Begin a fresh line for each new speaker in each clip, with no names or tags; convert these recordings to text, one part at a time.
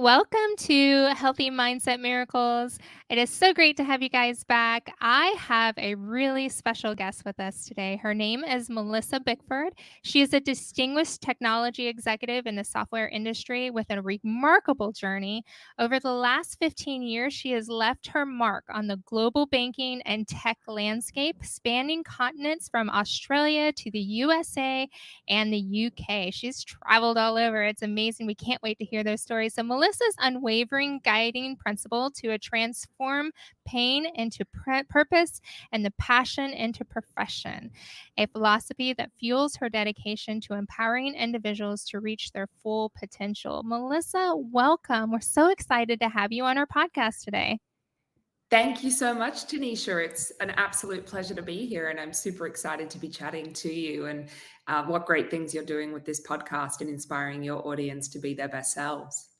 Welcome to Healthy Mindset Miracles. It is so great to have you guys back. I have a really special guest with us today. Her name is Melissa Bickford. She is a distinguished technology executive in the software industry with a remarkable journey. Over the last 15 years, she has left her mark on the global banking and tech landscape, spanning continents from Australia to the USA and the UK. She's traveled all over. It's amazing. We can't wait to hear those stories. So, Melissa's unwavering guiding principle to a transform pain into purpose and the passion into profession, a philosophy that fuels her dedication to empowering individuals to reach their full potential. Melissa, welcome. We're so excited to have you on our podcast today.
Thank you so much, Tanisha. It's an absolute pleasure to be here, and I'm super excited to be chatting to you and what great things you're doing with this podcast and inspiring your audience to be their best selves.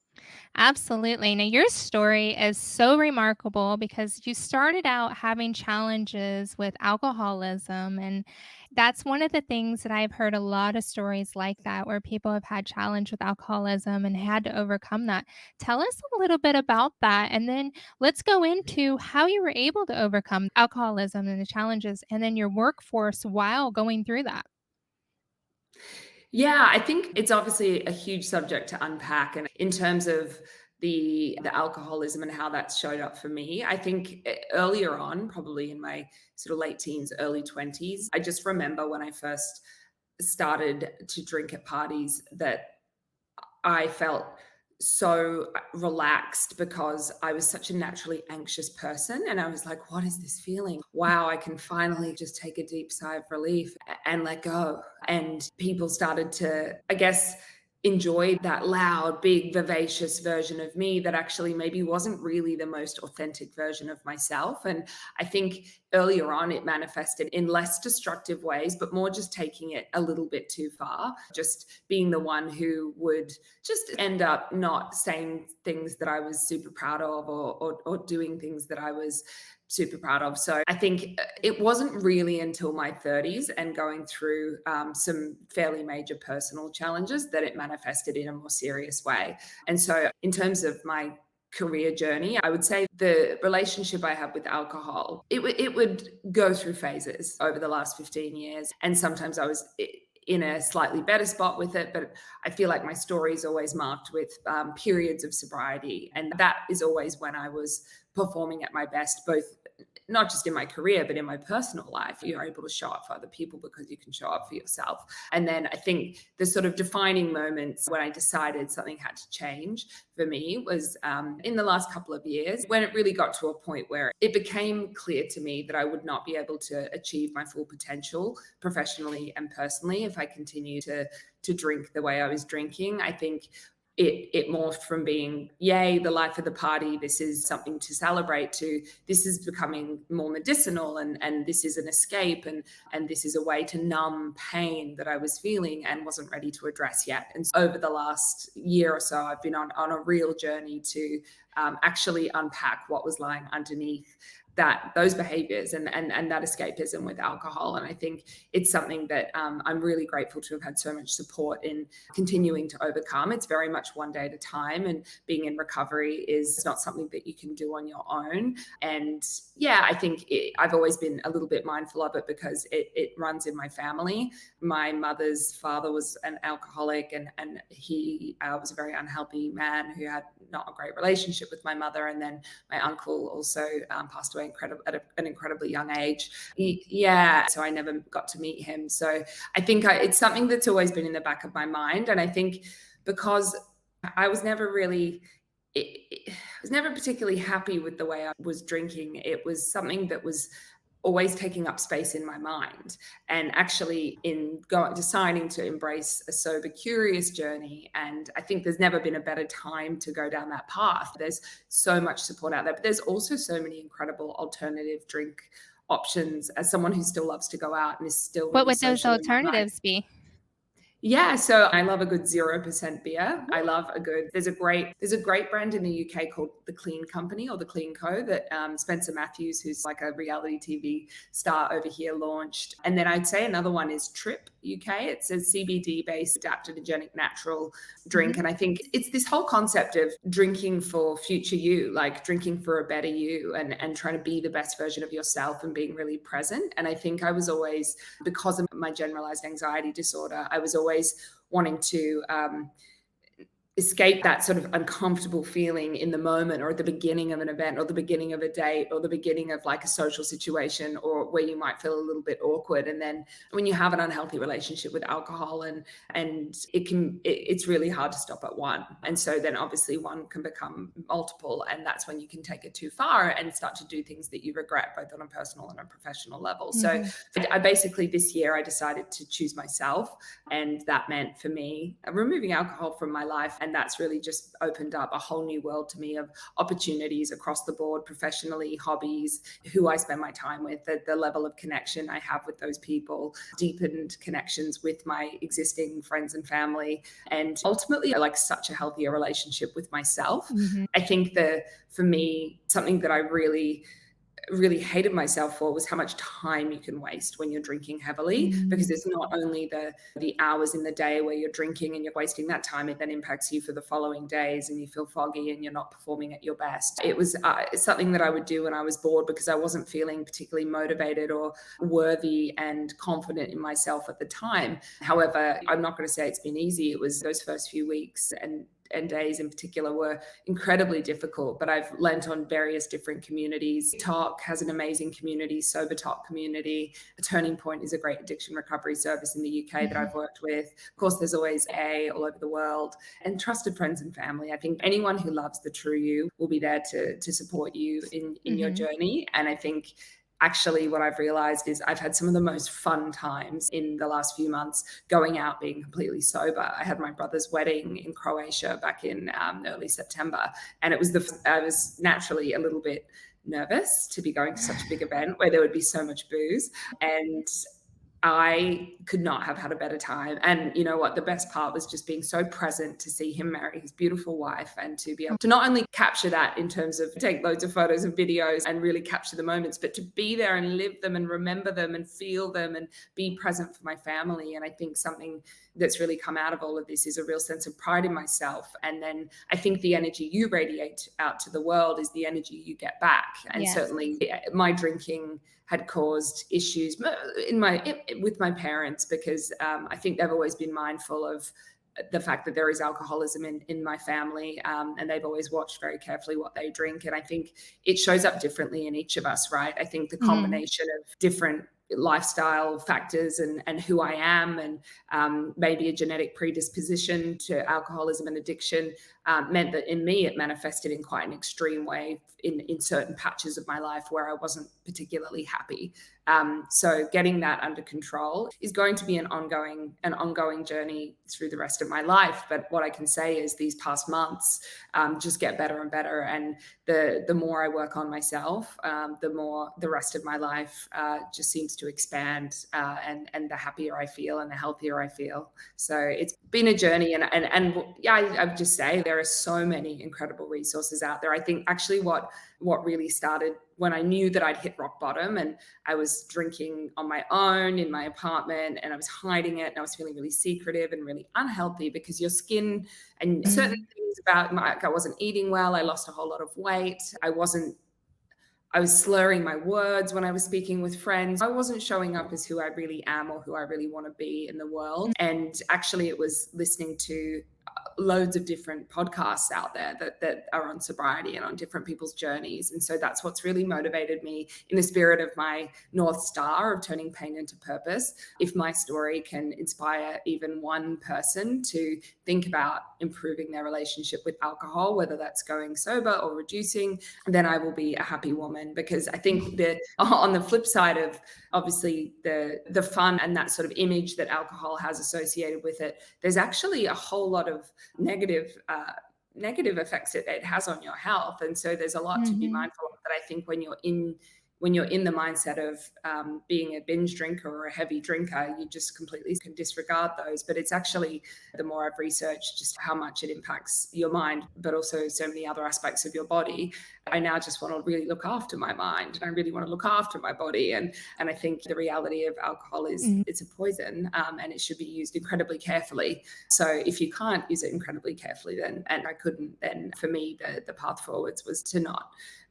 Absolutely. Now, your story is so remarkable because you started out having challenges with alcoholism. And that's one of the things that I've heard a lot of stories like that, where people have had challenge with alcoholism and had to overcome that. Tell us a little bit about that. And then let's go into how you were able to overcome alcoholism and the challenges, and then your workforce while going through that.
Yeah, I think it's obviously a huge subject to unpack. And in terms of the alcoholism and how that's showed up for me, I think earlier on, probably in my sort of late teens, early 20s, I just remember when I first started to drink at parties that I felt so relaxed because I was such a naturally anxious person. And I was like, what is this feeling? Wow, I can finally just take a deep sigh of relief and let go. And people started to, I guess, enjoy that loud, big, vivacious version of me that actually maybe wasn't really the most authentic version of myself. And I think earlier on it manifested in less destructive ways, but more just taking it a little bit too far, just being the one who would just end up not saying things that I was super proud of or doing things that I was super proud of. So I think it wasn't really until my 30s and going through some fairly major personal challenges that it manifested in a more serious way. And so, in terms of my career journey, I would say the relationship I have with alcohol, it would go through phases over the last 15 years. And sometimes I was in a slightly better spot with it, but I feel like my story is always marked with periods of sobriety. And that is always when I was performing at my best, both not just in my career, but in my personal life. You're able to show up for other people because you can show up for yourself. And then I think the sort of defining moments when I decided something had to change for me was in the last couple of years, when it really got to a point where it became clear to me that I would not be able to achieve my full potential professionally and personally if I continue to drink the way I was drinking. I think it morphed from being, yay, the life of the party, this is something to celebrate, to this is becoming more medicinal, and this is an escape, and this is a way to numb pain that I was feeling and wasn't ready to address yet. And so over the last year or so, I've been on a real journey to actually unpack what was lying underneath those behaviors and that escapism with alcohol. And I think it's something that I'm really grateful to have had so much support in continuing to overcome. It's very much one day at a time, and being in recovery is not something that you can do on your own. And yeah, I think I've always been a little bit mindful of it because it runs in my family. My mother's father was an alcoholic, and he was a very unhealthy man who had not a great relationship with my mother. And then my uncle also passed away at an incredibly young age. Yeah, so I never got to meet him. So I think it's something that's always been in the back of my mind. And I think because I was never really I was never particularly happy with the way I was drinking. It was something that was always taking up space in my mind. And actually, deciding to embrace a sober, curious journey, and I think there's never been a better time to go down that path. There's so much support out there, but there's also so many incredible alternative drink options. As someone who still loves to go out and is still
What
really
would those
social in my life,
alternatives be?
Yeah, so I love a good 0% beer. I love a good, there's a great brand in the UK called The Clean Company or The Clean Co. that Spencer Matthews, who's like a reality TV star over here, launched. And then I'd say another one is Trip UK. It's a CBD based adaptogenic natural drink.
Mhm.
And I think it's this whole concept of drinking for future you, like drinking for a better you, and trying to be the best version of yourself and being really present. And I think I was always, because of my generalized anxiety disorder, I was always wanting to escape that sort of uncomfortable feeling in the moment or at the beginning of an event or the beginning of a date or the beginning of like a social situation, or where you might feel a little bit awkward. And then when you have an unhealthy relationship with alcohol, and it's really hard to stop at one. And so then obviously one can become multiple, and that's when you can take it too far and start to do things that you regret, both on a personal and a professional level. So I basically, this year I decided to choose myself, and that meant for me removing alcohol from my life. And that's really just opened up a whole new world to me of opportunities across the board, professionally, hobbies, who I spend my time with, the level of connection I have with those people, deepened connections with my existing friends and family, and ultimately like such a healthier relationship with myself.
Mhm.
I think that for me, something that I really hated myself for was how much time you can waste when you're drinking heavily, because
Mm.
it's not only the hours in the day where you're drinking and you're wasting that time, it then impacts you for the following days and you feel foggy and you're not performing at your best. It was something that I would do when I was bored, because I wasn't feeling particularly motivated or worthy and confident in myself at the time. However, I'm not going to say it's been easy. It was those first few weeks and days in particular were incredibly difficult, but I've lent on various different communities. Talk has an amazing community, Sober Talk community. A Turning Point is a great addiction recovery service in the UK that I've worked with. Of course, there's always A all over the world, and trusted friends and family. I think anyone who loves the true you will be there to support you in your
Mhm.
journey. And I think actually what I've realized is I've had some of the most fun times in the last few months going out being completely sober. I had my brother's wedding in Croatia back in early September, and I was naturally a little bit nervous to be going to such a big event where there would be so much booze, and I could not have had a better time. And you know what? The best part was just being so present to see him marry his beautiful wife, and to be able to not only capture that in terms of take loads of photos and videos and really capture the moments, but to be there and live them and remember them and feel them and be present for my family. And I think something that's really come out of all of this is a real sense of pride in myself. And then I think the energy you radiate out to the world is the energy you get back. And
Yes.
certainly my drinking had caused issues with my parents, because I think they've always been mindful of the fact that there is alcoholism in my family, and they've always watched very carefully what they drink. And I think it shows up differently in each of us, right? I think the
Mhm.
combination of different lifestyle factors and who I am, and maybe a genetic predisposition to alcoholism and addiction, meant that in me it manifested in quite an extreme way in certain patches of my life where I wasn't particularly happy. So getting that under control is going to be an ongoing journey through the rest of my life. But what I can say is these past months just get better and better, and the more I work on myself, the more the rest of my life just seems to expand, and the happier I feel and the healthier I feel. So it's been a journey, and yeah, I would just say there are so many incredible resources out there. I think actually what really started when I knew that I'd hit rock bottom, and I was drinking on my own in my apartment, and I was hiding it, and I was feeling really secretive and really unhealthy, because your skin and certain
Mhm.
things about I wasn't eating well. I lost a whole lot of weight. I was slurring my words when I was speaking with friends. I wasn't showing up as who I really am or who I really want to be in the world. And actually, it was listening to loads of different podcasts out there that are on sobriety and on different people's journeys. And so that's what's really motivated me in the spirit of my North Star of turning pain into purpose. If my story can inspire even one person to think about improving their relationship with alcohol, whether that's going sober or reducing, then I will be a happy woman. Because I think that on the flip side of obviously the fun and that sort of image that alcohol has associated with it, there's actually a whole lot of negative effects it has on your health. And so there's a lot to be
Mhm.
mindful of. That I think when you're in when you're in the mindset of being a binge drinker or a heavy drinker, you just completely can disregard those. But it's actually, the more I've researched just how much it impacts your mind, but also so many other aspects of your body, I now just want to really look after my mind. I really want to look after my body. And I think the reality of alcohol is it's a poison, and it should be used incredibly carefully. So if you can't use it incredibly carefully, then, and I couldn't, then for me, the path forwards was to not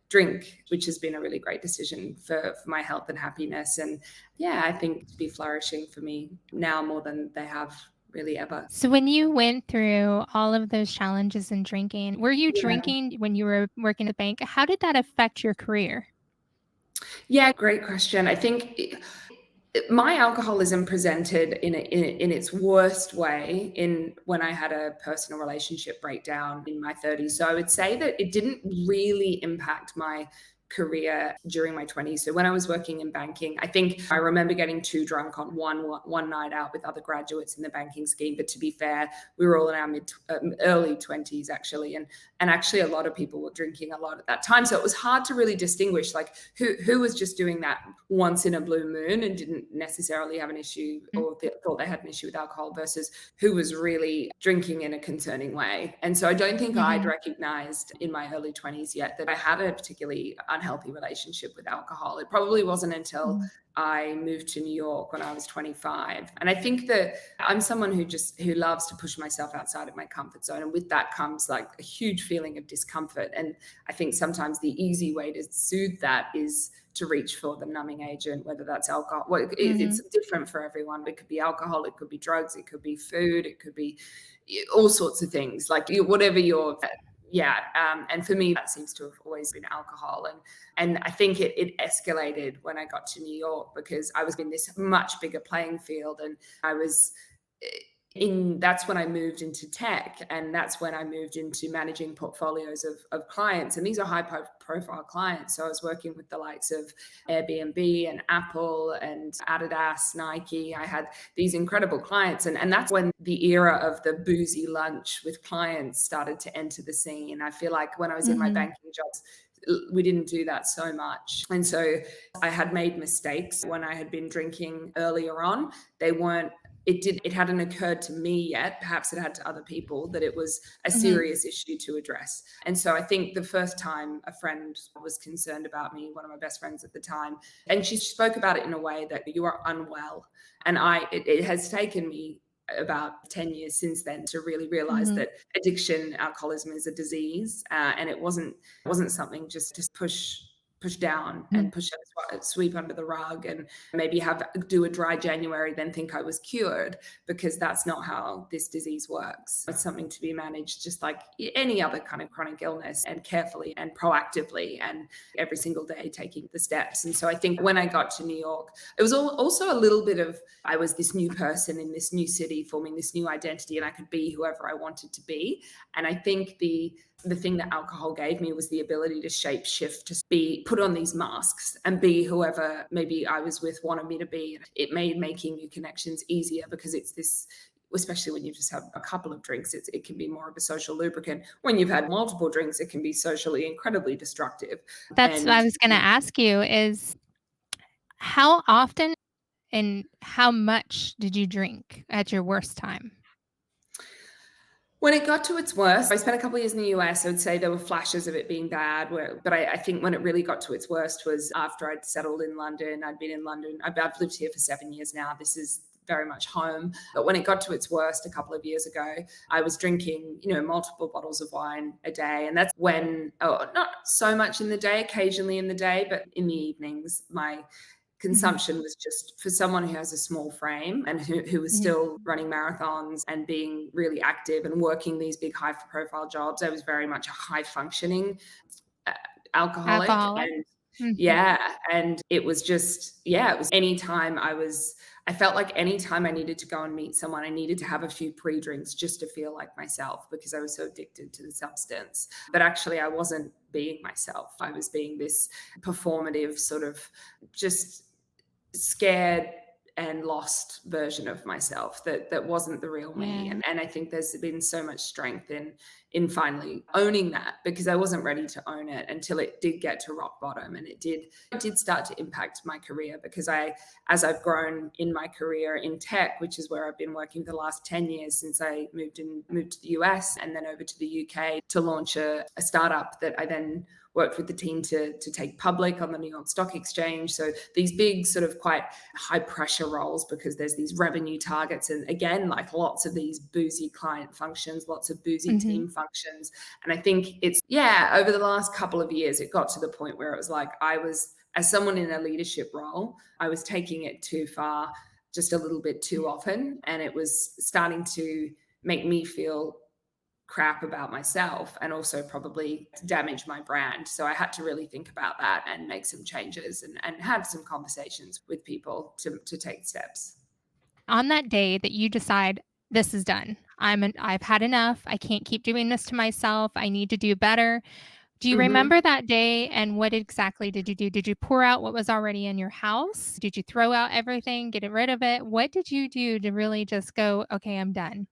drink, which has been a really great decision for my health and happiness. And yeah, I think to be flourishing for me now more than they have really ever.
So when you went through all of those challenges in drinking, were you
Yeah.
drinking when you were working at the bank? How did that affect your career?
Yeah, great question. I think my alcoholism presented in its worst way in when I had a personal relationship breakdown in my 30s. So I would say that it didn't really impact my career during my 20s. So when I was working in banking, I think I remember getting too drunk on one night out with other graduates in the banking scheme. But to be fair, we were all in our early 20s actually, and actually a lot of people were drinking a lot at that time. So it was hard to really distinguish like who was just doing that once in a blue moon and didn't necessarily have an issue or thought they had an issue with alcohol versus who was really drinking in a concerning way. And so I don't think I'd
Mhm,
recognized in my early 20s yet that I had a particularly unhealthy relationship with alcohol. It probably wasn't until
mhm,
I moved to New York when I was 25. And I think that I'm someone who loves to push myself outside of my comfort zone. And with that comes like a huge feeling of discomfort. And I think sometimes the easy way to soothe that is to reach for the numbing agent, whether that's alcohol. Well, it's
mhm,
different for everyone. It could be alcohol, it could be drugs, it could be food, it could be all sorts of things. Like whatever your yeah. And for me, that seems to have always been alcohol. And I think it escalated when I got to New York because I was in this much bigger playing field, and I was that's when I moved into tech, and that's when I moved into managing portfolios of clients. And these are high profile clients. So I was working with the likes of Airbnb and Apple and Adidas, Nike. I had these incredible clients. And that's when the era of the boozy lunch with clients started to enter the scene. I feel like when I was in my
mhm,
banking jobs, we didn't do that so much. And so I had made mistakes when I had been drinking earlier on. They weren't it hadn't occurred to me yet, perhaps it had to other people, that it was a
mhm,
serious issue to address. And so I think the first time a friend was concerned about me, one of my best friends at the time, and she spoke about it in a way that you are unwell. And it has taken me about 10 years since then to really realize
mhm,
that addiction, alcoholism is a disease, and it wasn't something just to push down
mhm.
and sweep under the rug and maybe do a dry January, then think I was cured, because that's not how this disease works. It's something to be managed just like any other kind of chronic illness, and carefully and proactively and every single day taking the steps. And so I think when I got to New York, it was also a little bit of, I was this new person in this new city forming this new identity, and I could be whoever I wanted to be. And I think the thing that alcohol gave me was the ability to shape shift, to be put on these masks and be whoever maybe I was with wanted me to be. It made making new connections easier because it's this, especially when you just have a couple of drinks, it can be more of a social lubricant. When you've had multiple drinks, it can be socially incredibly destructive.
That's what I
And
was gonna ask you is how often and how much did you drink at your worst time?
when it got to its worst, I spent a couple of years in the US. I would say there were flashes of it being bad, but I think when it really got to its worst was after I'd settled in London. I'd been in London. I've lived here for 7 years now. This is very much home. But when it got to its worst a couple of years ago, I was drinking, multiple bottles of wine a day. And that's when, not so much in the day, occasionally in the day, but in the evenings, my
Mhm,
consumption was just, for someone who has a small frame and who was
mhm.
still running marathons and being really active and working these big high profile jobs. I was very much a high functioning uh, alcoholic.
Alcoholic?
And
Mhm,
yeah, and it was just, yeah, it was anytime I felt like anytime I needed to go and meet someone, I needed to have a few pre-drinks just to feel like myself, because I was so addicted to the substance. But actually I wasn't being myself. I was being this performative sort of just scared and lost version of myself that wasn't the real me.
yeah.
And I think there's been so much strength in finally owning that, because I wasn't ready to own it until it did get to rock bottom. And it did start to impact my career, because as I've grown in my career in tech, which is where I've been working for the last 10 years since I moved to the US and then over to the UK to launch a startup that I then worked with the team to take public on the New York Stock Exchange. So these big sort of quite high pressure roles, because there's these revenue targets, and again, like lots of these boozy client functions, lots of boozy
Mhm.
team functions. And I think over the last couple of years, it got to the point where it was like, as someone in a leadership role, I was taking it too far, just a little bit too often. And it was starting to make me feel crap about myself, and also probably damage my brand. So I had to really think about that and make some changes, and have some conversations with people to take steps.
On that day that you decide, "This is done. I've had enough. I can't keep doing this to myself. I need to do better." Do you
Mhm.
remember that day, and what exactly did you do? Did you pour out what was already in your house? Did you throw out everything, get rid of it? What did you do to really just go, "Okay, I'm done"?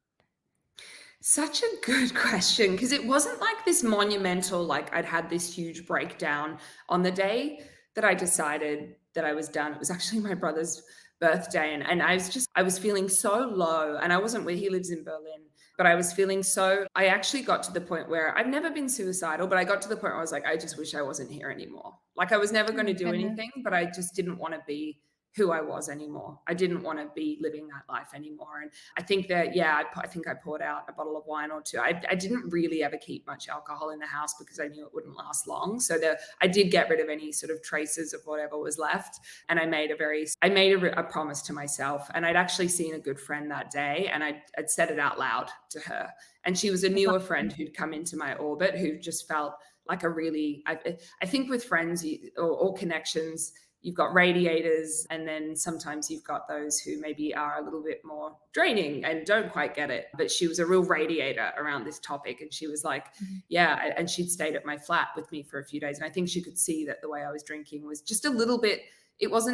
Such a good question, because it wasn't like this monumental, like I'd had this huge breakdown on the day that I decided that I was done. It was actually my brother's birthday, and I was feeling so low, and I wasn't where he lives in Berlin, but I was feeling so I actually got to the point where I've never been suicidal, but I got to the point where I was like, I just wish I wasn't here anymore. Like I was never
Oh
going to
my
do
goodness.
anything, but I just didn't want to be who I was anymore. I didn't want to be living that life anymore. And I think that, yeah, I think I poured out a bottle of wine or two. I didn't really ever keep much alcohol in the house, because I knew it wouldn't last long. So I did get rid of any sort of traces of whatever was left. And I made a promise to myself. And I'd actually seen a good friend that day, and I'd said it out loud to her. And she was a
That's
newer
awesome.
friend who'd come into my orbit, who just felt like I think with friends or connections, you've got radiators, and then sometimes you've got those who maybe are a little bit more draining and don't quite get it. But she was a real radiator around this topic, and she was like,
Mhm.
yeah. And she'd stayed at my flat with me for a few days, and I think she could see that the way I was drinking was just a little bit, it was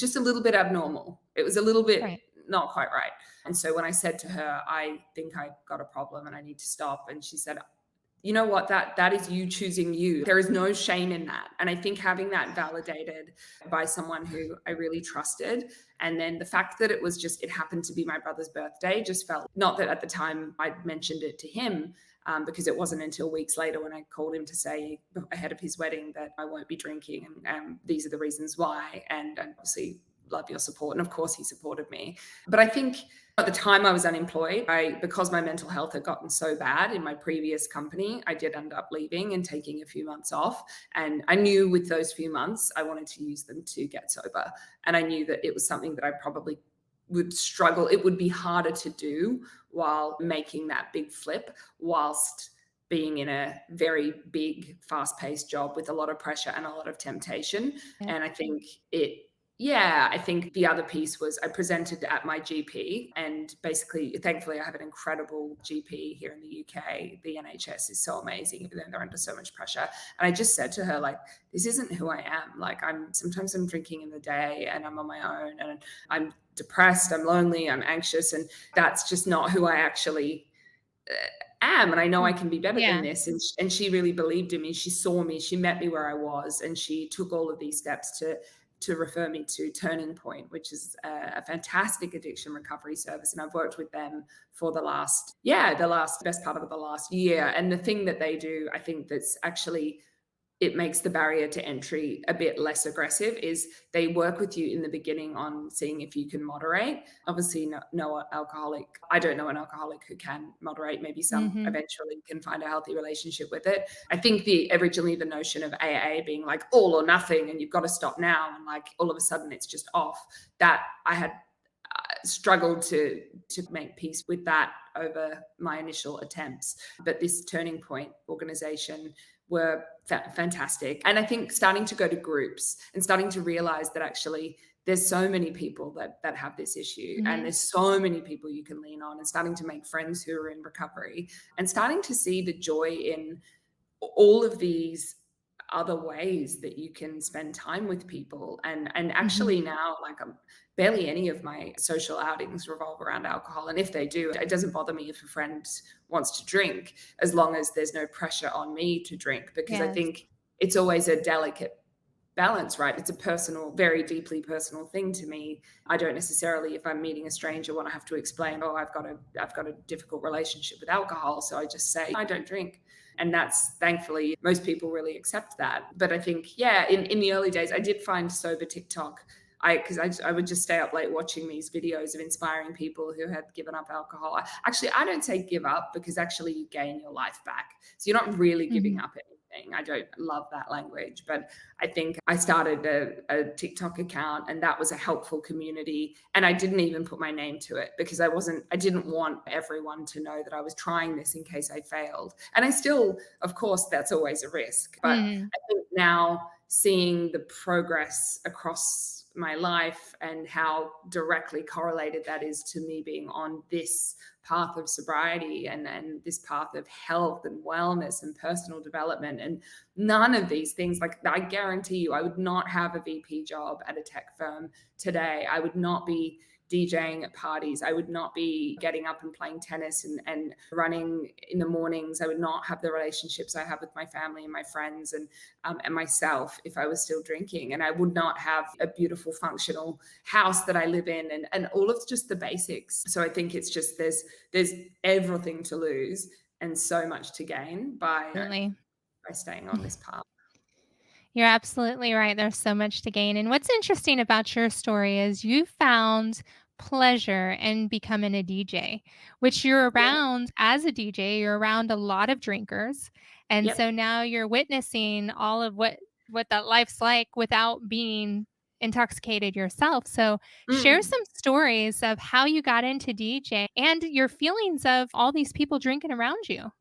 just a little bit abnormal. It was a little bit
Right.
not quite right. And so when I said to her, I think I got a problem and I need to stop, and she said, you know what, that is you choosing you. There is no shame in that. And I think having that validated by someone who I really trusted, and then the fact that it happened to be my brother's birthday, just felt, not that at the time I'd mentioned it to him, because it wasn't until weeks later when I called him to say ahead of his wedding that I won't be drinking, and these are the reasons why, and obviously love your support. And of course he supported me. But I think at the time I was unemployed, because my mental health had gotten so bad in my previous company, I did end up leaving and taking a few months off. And I knew with those few months, I wanted to use them to get sober. And I knew that it was something that I probably would struggle. It would be harder to do while making that big flip, whilst being in a very big, fast paced job with a lot of pressure and a lot of temptation.
Yeah.
And I think yeah, I think the other piece was I presented at my GP, and basically, thankfully, I have an incredible GP here in the UK. The NHS is so amazing, even though they're under so much pressure. And I just said to her, like, this isn't who I am. Like, sometimes I'm drinking in the day and I'm on my own, and I'm depressed, I'm lonely, I'm anxious, and that's just not who I actually am. And I know I
Mm.
can be better than
Yeah.
this. And she really believed in me. She saw me, she met me where I was, and she took all of these steps to refer me to Turning Point, which is a fantastic addiction recovery service. And I've worked with them for the last best part of the last year. And the thing that they do, I think that's actually, it makes the barrier to entry a bit less aggressive, is they work with you in the beginning on seeing if you can moderate. Obviously, no alcoholic, I don't know an alcoholic who can moderate. Maybe some
Mhm.
eventually can find a healthy relationship with it. I think originally the notion of AA being like all or nothing, and you've got to stop now, and like all of a sudden it's just off, that I had struggled to make peace with that over my initial attempts. But this Turning Point organization were fantastic. And I think starting to go to groups and starting to realize that actually there's so many people that have this issue, and
Mhm.
there's so many people you can lean on, and starting to make friends who are in recovery, and starting to see the joy in all of these other ways that you can spend time with people. And
Mhm.
actually now, like, barely any of my social outings revolve around alcohol. And if they do, it doesn't bother me if a friend wants to drink, as long as there's no pressure on me to drink, because I
Yes.
think it's always a delicate balance, right? It's a personal, very deeply personal thing to me. I don't necessarily, if I'm meeting a stranger, want to have to explain, oh, I've got a difficult relationship with alcohol. So I just say, I don't drink. And that's, thankfully, most people really accept that. But I think, yeah, in the early days, I did find sober TikTok. I would just stay up late watching these videos of inspiring people who had given up alcohol. Actually, I don't say give up, because actually you gain your life back. So you're not really giving
Mhm.
up anything. I don't love that language, but I think I started a TikTok account, and that was a helpful community. And I didn't even put my name to it, because I didn't want everyone to know that I was trying this in case I failed. And I still, of course, that's always a risk. But
Mhm.
I think now, seeing the progress across my life and how directly correlated that is to me being on this path of sobriety, and this path of health and wellness and personal development, and none of these things, like, I guarantee you, I would not have a VP job at a tech firm today. I would not be DJing at parties. I would not be getting up and playing tennis and running in the mornings. I would not have the relationships I have with my family and my friends, and myself, if I was still drinking. And I would not have a beautiful, functional house that I live in, and all of just the basics. So I think it's just, there's everything to lose and so much to gain
Absolutely.
by staying on this path.
You're absolutely right. There's so much to gain. And what's interesting about your story is you found pleasure in becoming a DJ, which you're
Yeah.
around as a DJ, you're around a lot of drinkers. And
Yep.
so now you're witnessing all of what that life's like without being intoxicated yourself. So share
Mm.
some stories of how you got into DJ and your feelings of all these people drinking around you.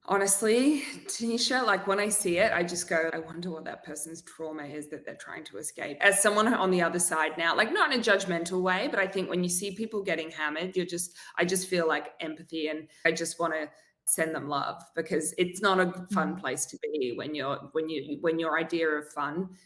Honestly, Tanisha, like, when I see it, I just go, I wonder what that person's trauma is that they're trying to escape. As someone on the other side now, like, not in a judgmental way, but I think when you see people getting hammered, I just feel like empathy, and I just want to send them love, because it's not a fun
Mhm.
place to be when your idea of fun,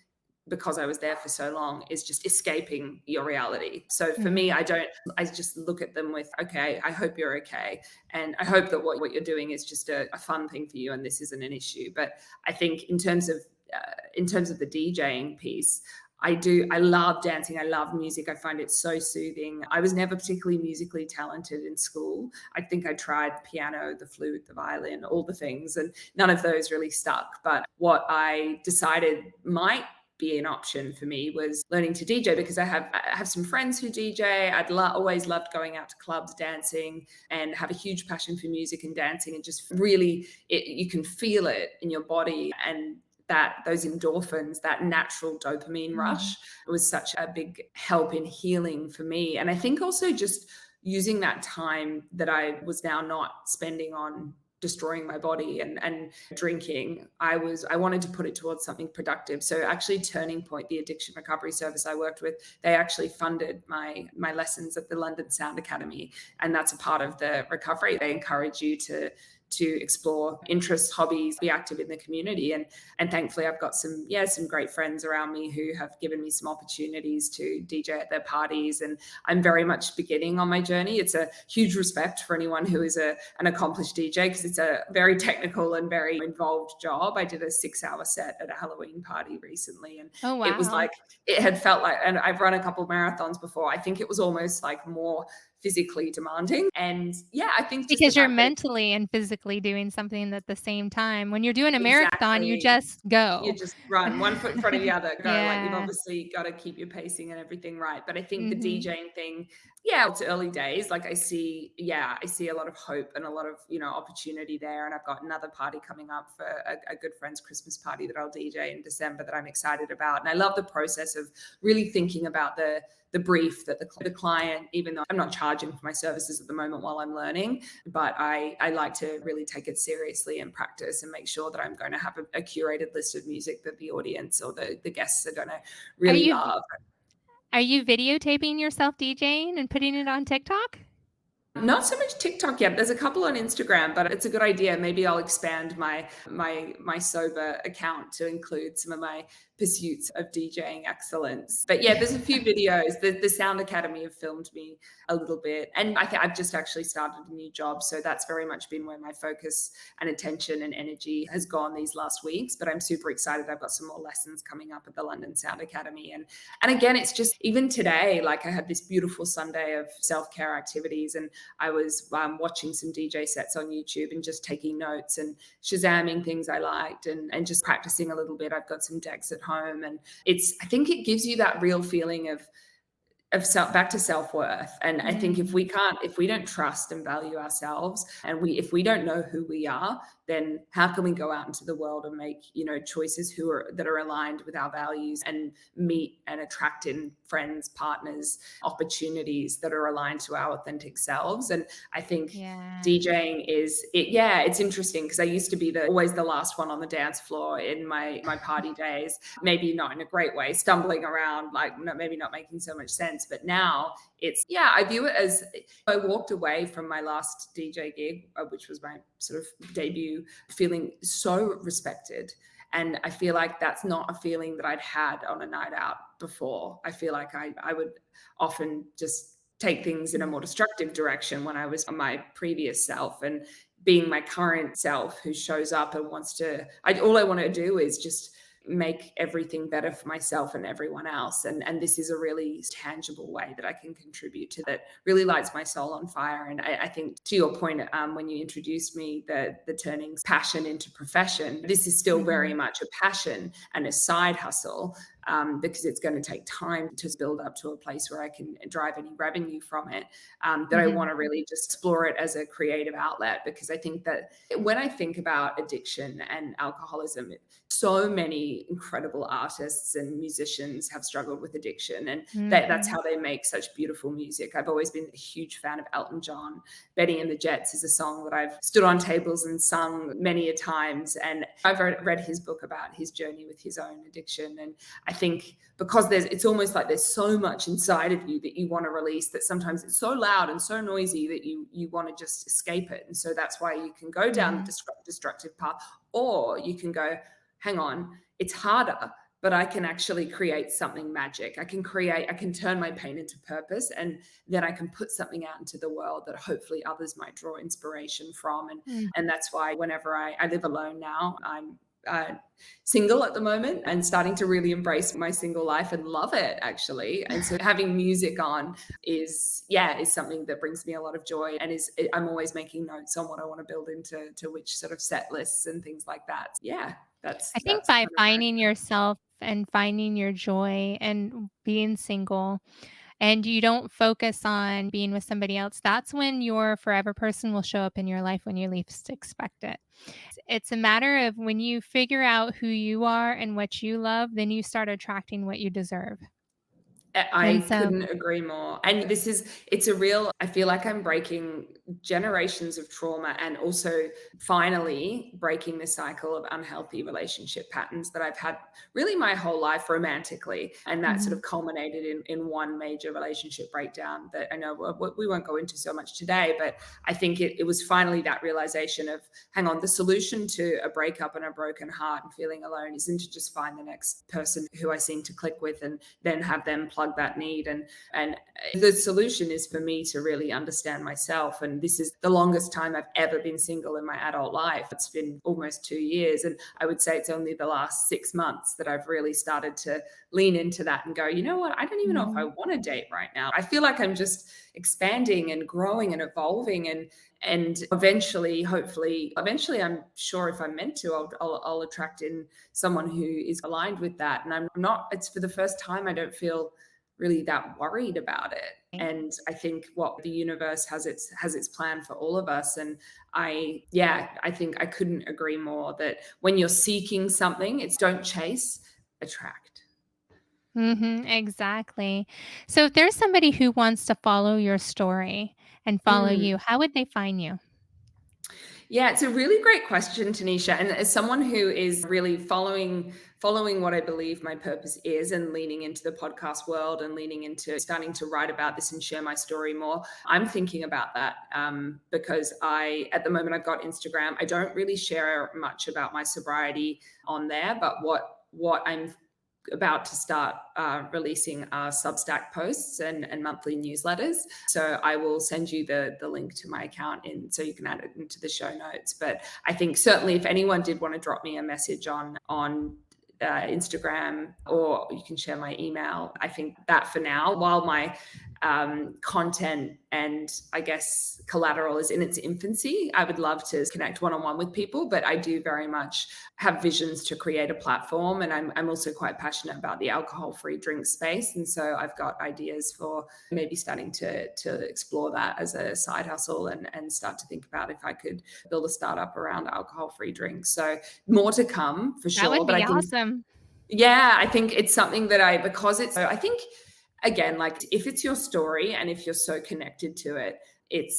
because I was there for so long, is just escaping your reality. So for me,
Mhm.
I just look at them with, okay, I hope you're okay. And I hope that what you're doing is just a fun thing for you, and this isn't an issue. But I think in terms of the DJing piece, I love dancing. I love music. I find it so soothing. I was never particularly musically talented in school. I think I tried piano, the flute, the violin, all the things, and none of those really stuck. But what I decided might be an option for me was learning to DJ, because I have some friends who DJ. Always loved going out to clubs, dancing, and have a huge passion for music and dancing, and just really, you can feel it in your body, and that those endorphins, that natural dopamine
Mhm.
rush, was such a big help in healing for me. And I think also just using that time that I was now not spending on destroying my body and drinking, I wanted to put it towards something productive. So actually, Turning Point, the addiction recovery service I worked with, they actually funded my lessons at the London Sound Academy, and that's a part of the recovery. They encourage you to explore interests, hobbies, be active in the community. And thankfully, I've got some great friends around me who have given me some opportunities to DJ at their parties. And I'm very much beginning on my journey. It's a huge respect for anyone who is an accomplished DJ, because it's a very technical and very involved job. I did a 6-hour set at a Halloween party recently, and
Oh,
it was
wow.
like, it had felt like, and I've run a couple of marathons before. I think it was almost like more physically demanding. And yeah, I think just the
Because you're
fact that
mentally and physically doing something at the same time. When you're doing a marathon, you
exactly,
just
you
go.
just run one foot in front of the other, go. Like, you've
Yeah.
obviously got to keep your pacing and everything right. But I think the
Mhm.
DJing thing, yeah, it's early days. Like, I see a lot of hope and a lot of, opportunity there. And I've got another party coming up for a good friend's Christmas party that I'll DJ in December, that I'm excited about. And I love the process of really thinking about the brief that the client, even though I'm not charging for my services at the moment while I'm learning, but I like to really take it seriously and practice, and make sure that I'm going to have a curated list of music that the audience or the guests are going to
Are
really
you
love.
are you videotaping yourself DJing and putting it on TikTok?
Not so much TikTok yet. There's a couple on Instagram, but it's a good idea. Maybe I'll expand my sober account to include some of my pursuits of DJing excellence. But yeah, there's a few videos. The Sound Academy have filmed me a little bit, and I've just actually started a new job, so that's very much been where my focus and attention and energy has gone these last weeks. But I'm super excited. I've got some more lessons coming up at the London Sound Academy, and again, it's just even today, like I had this beautiful Sunday of self-care activities, and I was watching some DJ sets on YouTube and just taking notes and shazamming things I liked, and just practicing a little bit. I've got some decks at home, and I think it gives you that real feeling of self, back to self-worth. And I think
Mm,
if we don't trust and value ourselves, and if we don't know who we are, then how can we go out into the world and make, choices that are aligned with our values, and meet and attract in friends, partners, opportunities that are aligned to our authentic selves? And I think
yeah.
DJing is it. Yeah, it's interesting because I used to be always the last one on the dance floor in my party days. Maybe not in a great way, stumbling around, like maybe not making so much sense. But now I view it as I walked away from my last DJ gig, which was my sort of debut, feeling so respected. And I feel like that's not a feeling that I'd had on a night out before. I feel like I would often just take things in a more destructive direction when I was my previous self, and being my current self who shows up and all I want to do is just make everything better for myself and everyone else. And this is a really tangible way that I can contribute to that really lights my soul on fire. And I think to your point, when you introduced me, the turning passion into profession, this is still very
Mhm.
much a passion and a side hustle, because it's going to take time to build up to a place where I can drive any revenue from it. That I
Mhm.
want to really just explore it as a creative outlet, because I think that when I think about addiction and alcoholism, so many incredible artists and musicians have struggled with addiction, and that's
Mhm.
how they make such beautiful music. I've always been a huge fan of Elton John. Betty and the Jets is a song that I've stood on tables and sung many a times, and I've read his book about his journey with his own addiction. And I think because it's almost like there's so much inside of you that you want to release, that sometimes it's so loud and so noisy that you want to just escape it. And so that's why you can go down the
Mhm.
destructive path, or you can go, hang on, it's harder, but I can actually create something magic. I can turn my pain into purpose, and then I can put something out into the world that hopefully others might draw inspiration from.
Mm.
And that's why whenever I live alone now, I'm single at the moment, and starting to really embrace my single life and love it, actually. And so having music on is something that brings me a lot of joy, and I'm always making notes on what I want to build into which sort of set lists and things like that. Yeah,
I think
that's
by
kind of where I
finding yourself and finding your joy and being single, and you don't focus on being with somebody else, that's when your forever person will show up in your life when you least expect it. It's a matter of when you figure out who you are and what you love, then you start attracting what you deserve. And
I
so
couldn't agree more. And it's a real, I feel like I'm breaking generations of trauma, and also finally breaking the cycle of unhealthy relationship patterns that I've had really my whole life romantically. And that sort
mhm,
of culminated in one major relationship breakdown that I know we won't go into so much today, but I think it was finally that realization of, hang on, the solution to a breakup and a broken heart and feeling alone isn't to just find the next person who I seem to click with and then have them plug that need. And the solution is for me to really understand myself. And this is the longest time I've ever been single in my adult life. It's been almost 2 years. And I would say it's only the last 6 months that I've really started to lean into that and go, you know what? I don't even know if I
mhm,
want to date right now. I feel like I'm just expanding and growing and evolving, and eventually, hopefully, I'm sure if I'm meant to, I'll attract in someone who is aligned with that. And I'm not. It's for the first time I don't feel really that worried about it. And I think what the universe has its plan for all of us. And I think I couldn't agree more that when you're seeking something, it's don't chase, attract.
mhm, exactly. So if there's somebody who wants to follow your story and follow
Mm.
you, how would they find you?
Yeah, it's a really great question, Tanisha. And as someone who is really following what I believe my purpose is and leaning into the podcast world and leaning into starting to write about this and share my story more, I'm thinking about that because at the moment I've got Instagram. I don't really share much about my sobriety on there, but what I'm about to start releasing Substack posts and monthly newsletters. So I will send you the link to my account so you can add it into the show notes. But I think certainly if anyone did want to drop me a message on Instagram, or you can share my email. I think that for now, while my content and I guess collateral is in its infancy, I would love to connect one-on-one with people, but I do very much have visions to create a platform. And I'm also quite passionate about the alcohol-free drink space. And so I've got ideas for maybe starting to explore that as a side hustle and start to think about if I could build a startup around alcohol-free drinks. So more to come for
That
sure.
would
But
be
I think,
awesome.
yeah, I think it's something that because it's, I think, again, like if it's your story and if you're so connected to it,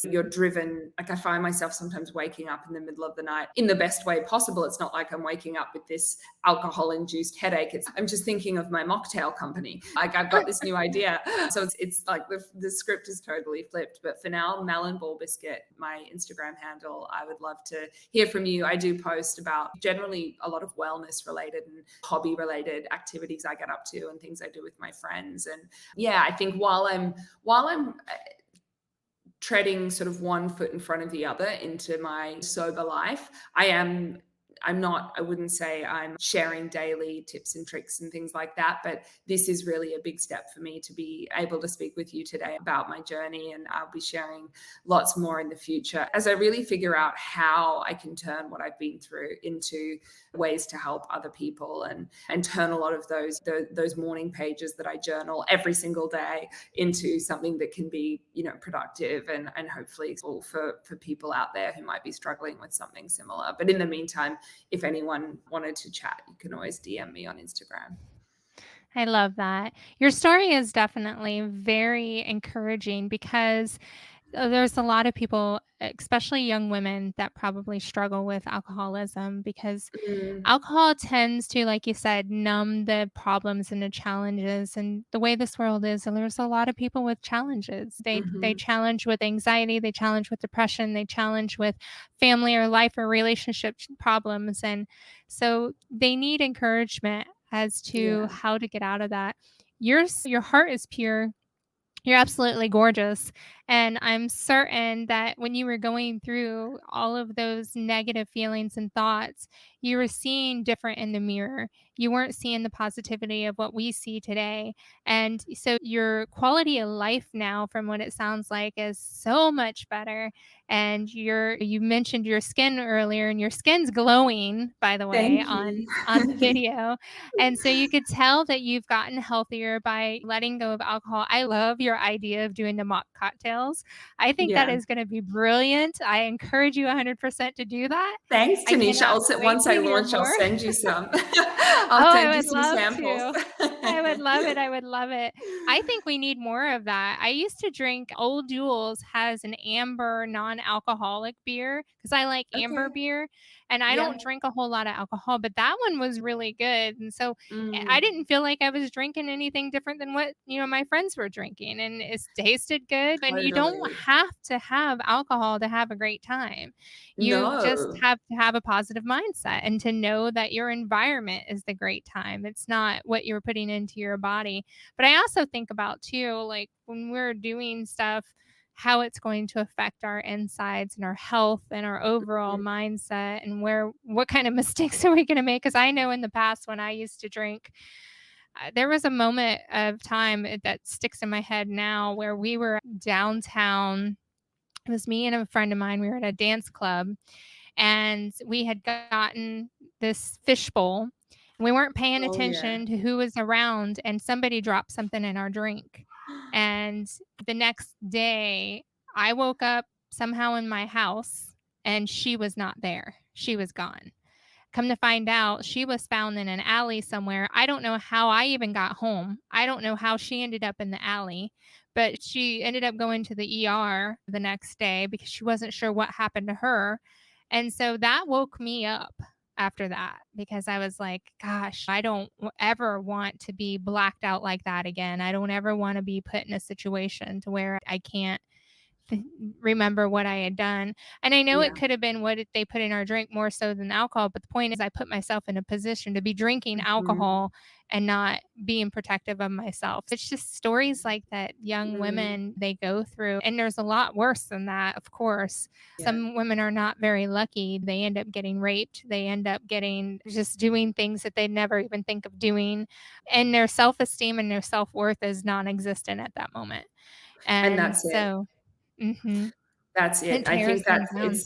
you're driven. Like I find myself sometimes waking up in the middle of the night in the best way possible. It's not like I'm waking up with this alcohol induced headache. I'm just thinking of my mocktail company. Like I've got this new idea. So it's like the script is totally flipped. But for now, Melon Ball Biscuit, my Instagram handle, I would love to hear from you. I do post about generally a lot of wellness related and hobby related activities I get up to and things I do with my friends. And yeah, I think while I'm treading sort of one foot in front of the other into my sober life, I wouldn't say I'm sharing daily tips and tricks and things like that, but this is really a big step for me to be able to speak with you today about my journey. And I'll be sharing lots more in the future as I really figure out how I can turn what I've been through into ways to help other people and turn a lot of those morning pages that I journal every single day into something that can be, productive and hopefully for people out there who might be struggling with something similar. But in the meantime, if anyone wanted to chat, you can always DM me on Instagram.
I love that. Your story is definitely very encouraging because there's a lot of people, especially young women, that probably struggle with alcoholism because
Mm,
alcohol tends to, like you said, numb the problems and the challenges. And the way this world is, and there's a lot of people with challenges. They
mhm.
challenge with anxiety, they challenge with depression, they challenge with family or life or relationship problems, and so they need encouragement as to
Yeah.
how to get out of that. Your heart is pure, you're absolutely gorgeous. And I'm certain that when you were going through all of those negative feelings and thoughts, you were seeing different in the mirror. You weren't seeing the positivity of what we see today. And so your quality of life now, from what it sounds like, is so much better. And you mentioned your skin earlier, and your skin's glowing, by the way,
Thank you.
on the video. And so you could tell that you've gotten healthier by letting go of alcohol. I love your idea of doing the mock cocktails. I think that
Yeah.
is gonna be brilliant. I encourage you 100% to do that.
Thanks,
I
Tanisha.
cannot
Once
wait
I
to hear
launch, I'll
more.
send you some.
Oh,
I'll
I
send you
would
some
love
samples.
to. I would love it, I would love it. I think we need more of that. I used to drink Old Jules has an amber non-alcoholic beer because I like amber
Okay.
beer, and I
Yeah.
don't drink a whole lot of alcohol, but that one was really good, and so I
Mm,
didn't feel like I was drinking anything different than what, my friends were drinking, and it tasted good, and you don't
totally.
have to have alcohol to have a great time. You just
No.
have to have a positive mindset and to know that your environment is the great time. It's not what you're putting into your body. But I also think about too, like when we're doing stuff, how it's going to affect our insides and our health and our overall
Mm,
mindset and what kind of mistakes are we going to make? Because I know in the past when I used to drink, there was a moment of time that sticks in my head now where we were downtown. It was me and a friend of mine. We were at a dance club and we had gotten this fishbowl. And we weren't paying
oh, yeah.
attention to who was around, and somebody dropped something in our drink. And the next day, I woke up somehow in my house and she was not there. She was gone. Come to find out, she was found in an alley somewhere. I don't know how I even got home. I don't know how she ended up in the alley, but she ended up going to the ER the next day because she wasn't sure what happened to her. And so that woke me up after that because I was like, gosh, I don't ever want to be blacked out like that again. I don't ever want to be put in a situation to where I can't th- remember what I had done. And I know it
Yeah.
could have been they put in our drink more so than alcohol, but the point is I put myself in a position to be drinking
Mhm.
alcohol and not being protective of myself. It's just stories like that young
Mm.
women they go through. And there's a lot worse than that, of course.
Yeah.
Some women are not very lucky. They end up getting raped. They end up getting just doing things that they never even think of doing. And their self-esteem and their self-worth is non-existent at that moment.
And
And
that's it.
so mhm.
That's it.
It
I
tears
think
them
that's
down.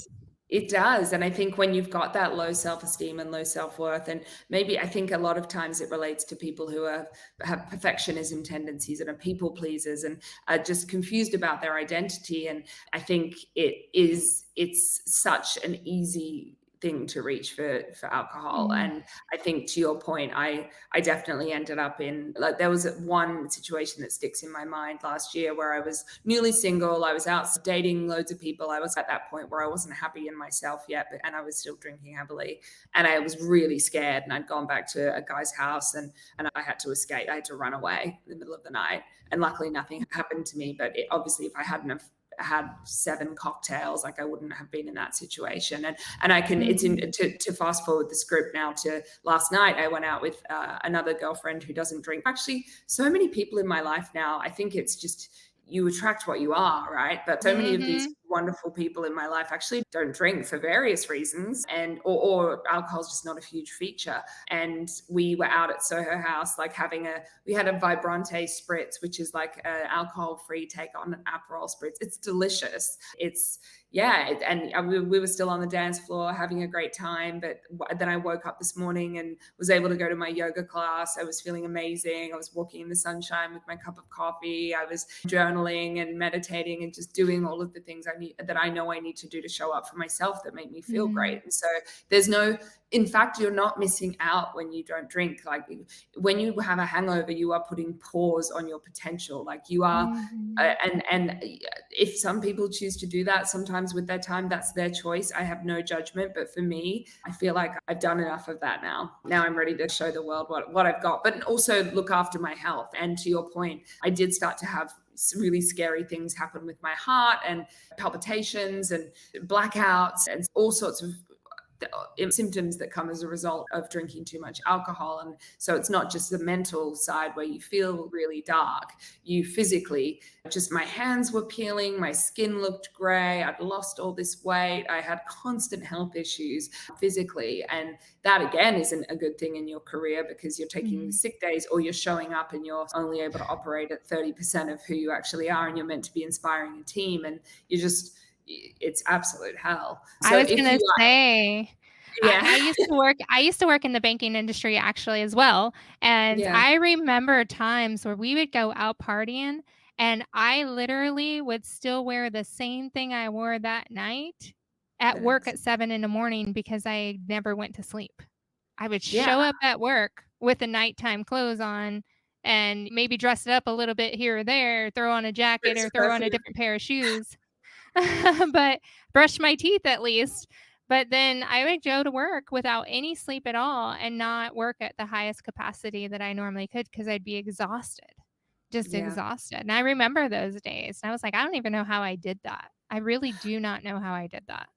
it does. And I think when you've got that low self-esteem and low self-worth, and maybe I think a lot of times it relates to people who have perfectionism tendencies and are people pleasers and are just confused about their identity. And I think it's such an easy thing to reach for alcohol.
Mm,
And I think to your point, I definitely ended up in, like, there was one situation that sticks in my mind last year where I was newly single. I was out dating loads of people. I was at that point where I wasn't happy in myself yet, and I was still drinking heavily. And I was really scared. And I'd gone back to a guy's house, and I had to escape. I had to run away in the middle of the night. And luckily, nothing happened to me. But obviously, if I hadn't have had 7 cocktails, like, I wouldn't have been in that situation. And I can, it's in
mhm,
to fast forward the script now to last night. I went out with another girlfriend who doesn't drink. Actually, so many people in my life now, I think it's just you attract what you are, right? But so many of these
mhm,
wonderful people in my life actually don't drink for various reasons, and or alcohol's just not a huge feature. And we were out at Soho House, like, we had a Vibrante spritz, which is like an alcohol-free take on an Aperol spritz. It's delicious. It's yeah, and we were still on the dance floor having a great time. But then I woke up this morning and was able to go to my yoga class. I was feeling amazing. I was walking in the sunshine with my cup of coffee. I was journaling and meditating and just doing all of the things that I know I need to do to show up for myself that make me feel
mm,
great. And so there's no, in fact, you're not missing out when you don't drink. Like, when you have a hangover, you are putting pause on your potential. Like, you are,
mhm,
and if some people choose to do that sometimes with their time, that's their choice. I have no judgment. But for me, I feel like I've done enough of that now. Now I'm ready to show the world what I've got, but also look after my health. And to your point, I did start to have really scary things happen with my heart, and palpitations and blackouts and all sorts of symptoms that come as a result of drinking too much alcohol. And so it's not just the mental side where you feel really dark. You physically, just my hands were peeling, my skin looked gray, I'd lost all this weight, I had constant health issues physically. And that, again, isn't a good thing in your career, because you're taking
mhm.
sick days, or you're showing up and you're only able to operate at 30% of who you actually are, and you're meant to be inspiring a team, and you just, it's absolute hell.
I
So
was
if you
gonna say,
yeah.
I used to work in the banking industry actually as well, and
Yeah,
I remember times where we would go out partying, and I literally would still wear the same thing I wore that night at work
that's
at 7 in the morning because I never went to sleep. I would
yeah,
show up at work with the nighttime clothes on and maybe dress it up a little bit here or there, throw on a jacket
it's
or throw on a
perfect.
different pair of shoes, but brush my teeth at least. But then I would go to work without any sleep at all and not work at the highest capacity that I normally could because I'd be exhausted, just
Yeah,
exhausted. And I remember those days. And I was like, I don't even know how I did that. I really do not know how I did that.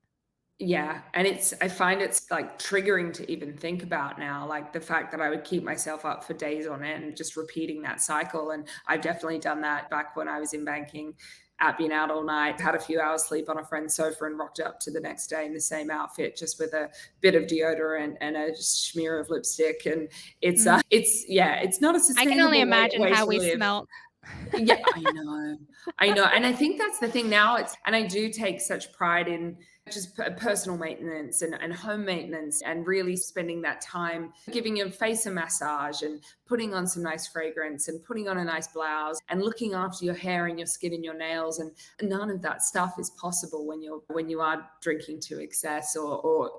yeah, and I find it's, like, triggering to even think about now, like, the fact that I would keep myself up for days on end, just repeating that cycle. And I've definitely done that back when I was in banking, out being out all night, had a few hours sleep on a friend's sofa, and rocked up to the next day in the same outfit, just with a bit of deodorant and a smear of lipstick. And
Mm.
it's not a
I can only
sustainable
imagine
way
how
to
we
live.
smelt.
Yeah, I know. I know. And I think that's the thing now. And I do take such pride in just personal maintenance and home maintenance, and really spending that time giving your face a massage and putting on some nice fragrance and putting on a nice blouse and looking after your hair and your skin and your nails. And none of that stuff is possible when you are drinking to excess, or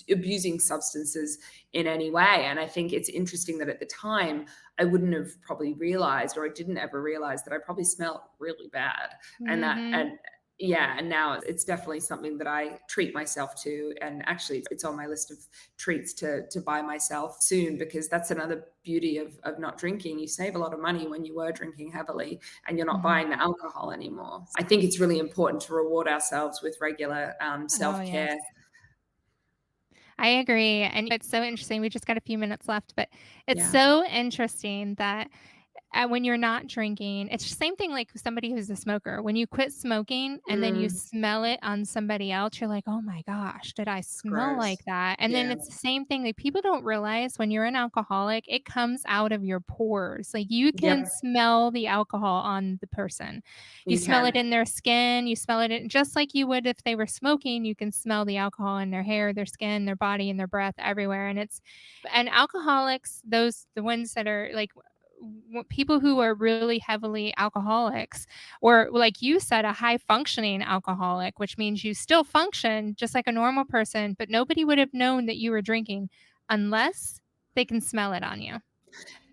abusing substances in any way. And I think it's interesting that at the time I wouldn't have probably realized, or I didn't ever realize, that I probably smelled really bad. And that,
Mhm.
and Yeah, and now it's definitely something that I treat myself to, and actually it's on my list of treats to buy myself soon, because that's another beauty of not drinking. You save a lot of money when you were drinking heavily and you're not
Mhm.
buying the alcohol anymore. I think it's really important to reward ourselves with regular
Oh,
self-care.
yes. I agree, and it's so interesting. We just got a few minutes left, but it's
Yeah.
so interesting that when you're not drinking, it's the same thing like somebody who's a smoker. When you quit smoking and then you
Mm,
smell it on somebody else, you're like, "Oh my gosh, did I
it's
smell like
gross.
that?" And then
Yeah.
it's the same thing, like, people don't realize when you're an alcoholic, it comes out of your pores. Like, you can
Yep,
smell the alcohol on the person. You
you
smell it
can.
in their skin, you smell it in just like you would if they were smoking, you can smell the alcohol in their hair, their skin, their body, and their breath everywhere, and alcoholics, those the ones that are, like, people who are really heavily alcoholics, or like you said, a high functioning alcoholic, which means you still function just like a normal person, but nobody would have known that you were drinking unless they can smell it on you.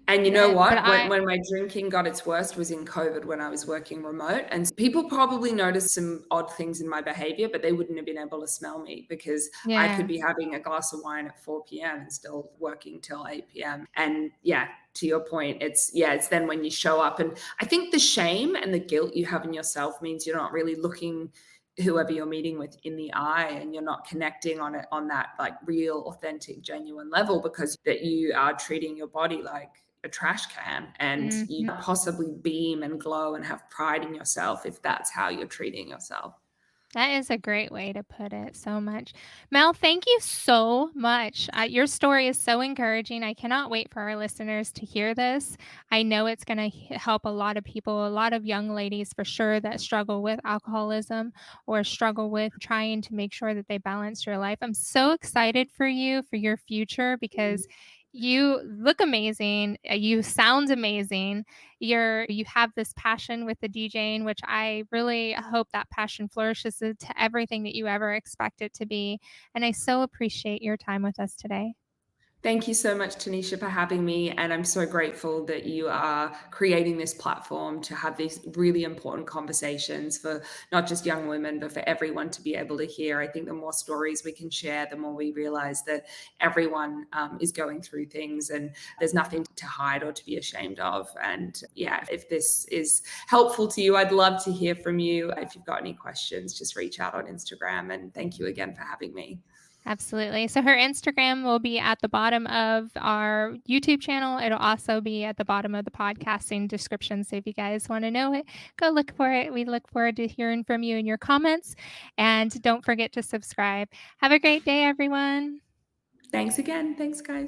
And you know
But
what? When
I
when my drinking got its worst was in COVID, when I was working remote, and people probably noticed some odd things in my behavior, but they wouldn't have been able to smell me, because I could
Yeah.
be having a glass of wine at 4 p.m. and still working till 8 p.m. And yeah, to your point, it's then when you show up, and I think the shame and the guilt you have in yourself means you're not really looking whoever you're meeting with in the eye, and you're not connecting on it on that like real, authentic, genuine level, because that you are treating your body like a trash can, and you
Mhm.
possibly beam and glow and have pride in yourself if that's how you're treating yourself.
That is a great way to put it so much. Mel, thank you so much. Your story is so encouraging. I cannot wait for our listeners to hear this. I know it's going to help a lot of people, a lot of young ladies for sure that struggle with alcoholism or struggle with trying to make sure that they balance your life. I'm so excited for you, for your future, because you look amazing. You sound amazing. You have this passion with the DJing, which I really hope that passion flourishes into everything that you ever expect it to be. And I so appreciate your time with us today.
Thank you so much, Tanisha, for having me. And I'm so grateful that you are creating this platform to have these really important conversations for not just young women, but for everyone to be able to hear. I think the more stories we can share, the more we realize that everyone is going through things, and there's nothing to hide or to be ashamed of. And yeah, if this is helpful to you, I'd love to hear from you. If you've got any questions, just reach out on Instagram. And thank you again for having me.
Absolutely. So her Instagram will be at the bottom of our YouTube channel. It'll also be at the bottom of the podcasting description. So if you guys want to know it, go look for it. We look forward to hearing from you in your comments. And don't forget to subscribe. Have a great day, everyone.
Thanks again. Thanks, guys.